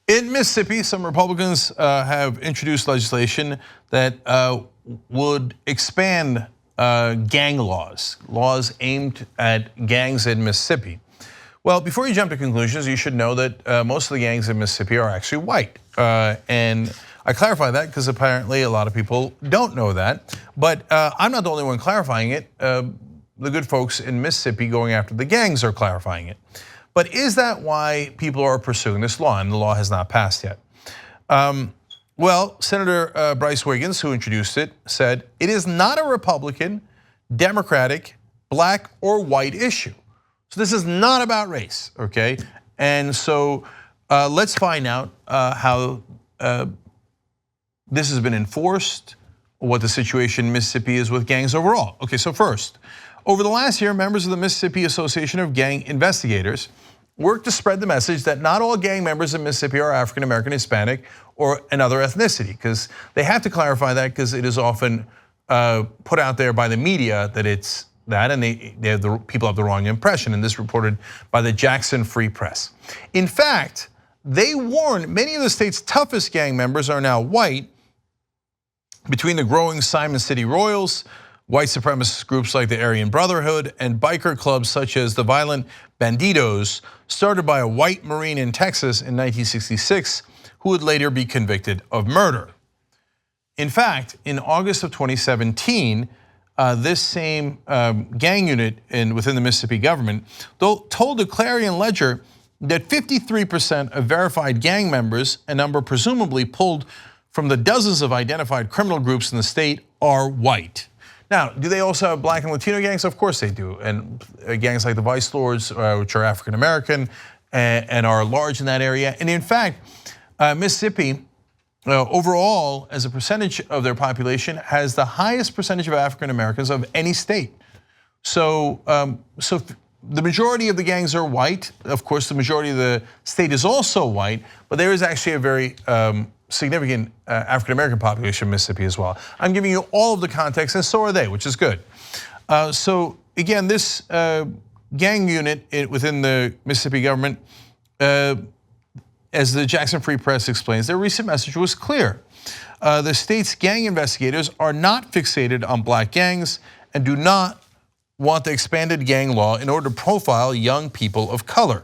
In Mississippi, some Republicans have introduced legislation that would expand gang laws aimed at gangs in Mississippi. Well, before you jump to conclusions, you should know that most of the gangs in Mississippi are actually white. And I clarify that because apparently a lot of people don't know that. But I'm not the only one clarifying it. The good folks in Mississippi going after the gangs are clarifying it. But is that why people are pursuing this law? And the law has not passed yet. Well, Senator Bryce Wiggins, who introduced it, said it is not a Republican, Democratic, black, or white issue. So this is not about race, okay? And so let's find out how this has been enforced, what the situation in Mississippi is with gangs overall. Okay, so first, over the last year, members of the Mississippi Association of Gang Investigators worked to spread the message that not all gang members in Mississippi are African American, Hispanic, or another ethnicity, because they have to clarify that because it is often put out there by the media that it's that, and people have the wrong impression, and this reported by the Jackson Free Press. In fact, they warned many of the state's toughest gang members are now white. Between the growing Simon City Royals, white supremacist groups like the Aryan Brotherhood, and biker clubs such as the Violent Bandidos, started by a white Marine in Texas in 1966, who would later be convicted of murder. In fact, in August of 2017, this same gang unit within the Mississippi government told the Clarion Ledger that 53% of verified gang members, a number presumably pulled from the dozens of identified criminal groups in the state, are white. Now, do they also have black and Latino gangs? Of course they do. And gangs like the Vice Lords, which are African American and are large in that area. And in fact, Mississippi, overall, as a percentage of their population, has the highest percentage of African Americans of any state. So the majority of the gangs are white. Of course, the majority of the state is also white, but there is actually a very significant African American population in Mississippi as well. I'm giving you all of the context, and so are they, which is good. So again, this gang unit within the Mississippi government, as the Jackson Free Press explains, their recent message was clear. The state's gang investigators are not fixated on black gangs and do not want the expanded gang law in order to profile young people of color.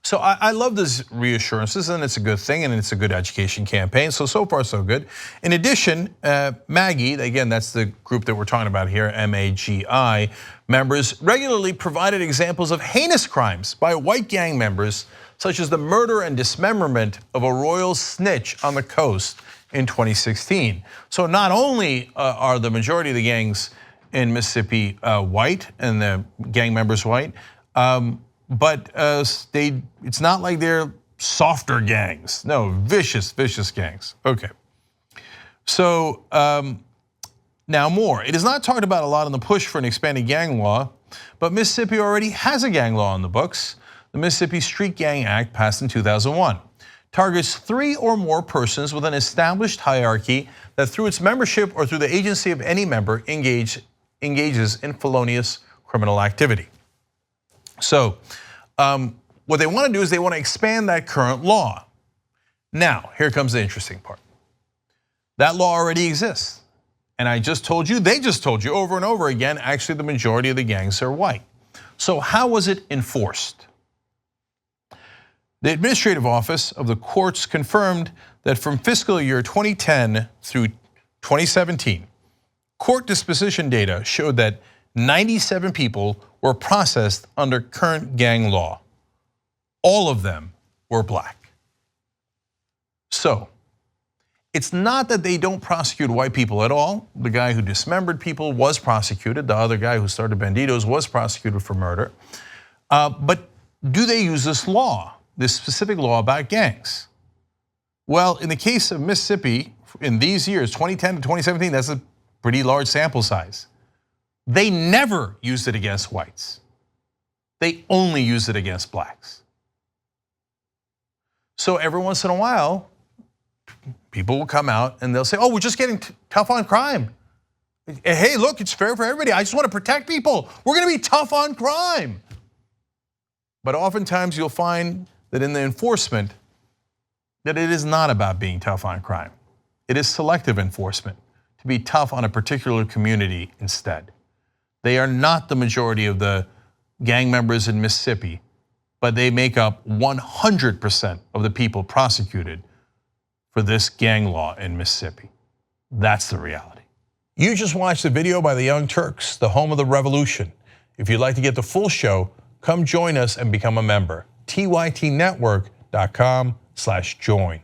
So I love these reassurances, and it's a good thing, and it's a good education campaign. So far, so good. In addition, MAGI, again, that's the group that we're talking about here, MAGI, members regularly provided examples of heinous crimes by white gang members, such as the murder and dismemberment of a royal snitch on the coast in 2016. So not only are the majority of the gangs in Mississippi white and the gang members white, but it's not like they're softer gangs. No, vicious gangs. Okay. So now more. It is not talked about a lot in the push for an expanded gang law, but Mississippi already has a gang law on the books. The Mississippi Street Gang Act, passed in 2001, targets 3 or more persons with an established hierarchy that through its membership or through the agency of any member engages in felonious criminal activity. So what they want to do is they want to expand that current law. Now, here comes the interesting part. That law already exists. And I just told you, they just told you over and over again, actually the majority of the gangs are white. So how was it enforced? The administrative office of the courts confirmed that from fiscal year 2010 through 2017, court disposition data showed that 97 people were processed under current gang law. All of them were black. So it's not that they don't prosecute white people at all. The guy who dismembered people was prosecuted. The other guy who started Bandidos was prosecuted for murder. But do they use this law, this specific law about gangs? Well, in the case of Mississippi, in these years, 2010 to 2017, that's a pretty large sample size. They never used it against whites. They only used it against blacks. So every once in a while, people will come out and they'll say, oh, we're just getting tough on crime. Hey, look, it's fair for everybody. I just want to protect people. We're going to be tough on crime. But oftentimes you'll find that in the enforcement, that it is not about being tough on crime. It is selective enforcement, to be tough on a particular community instead. They are not the majority of the gang members in Mississippi, but they make up 100% of the people prosecuted for this gang law in Mississippi. That's the reality. You just watched the video by the Young Turks, the home of the revolution. If you'd like to get the full show, come join us and become a member. tytnetwork.com/join.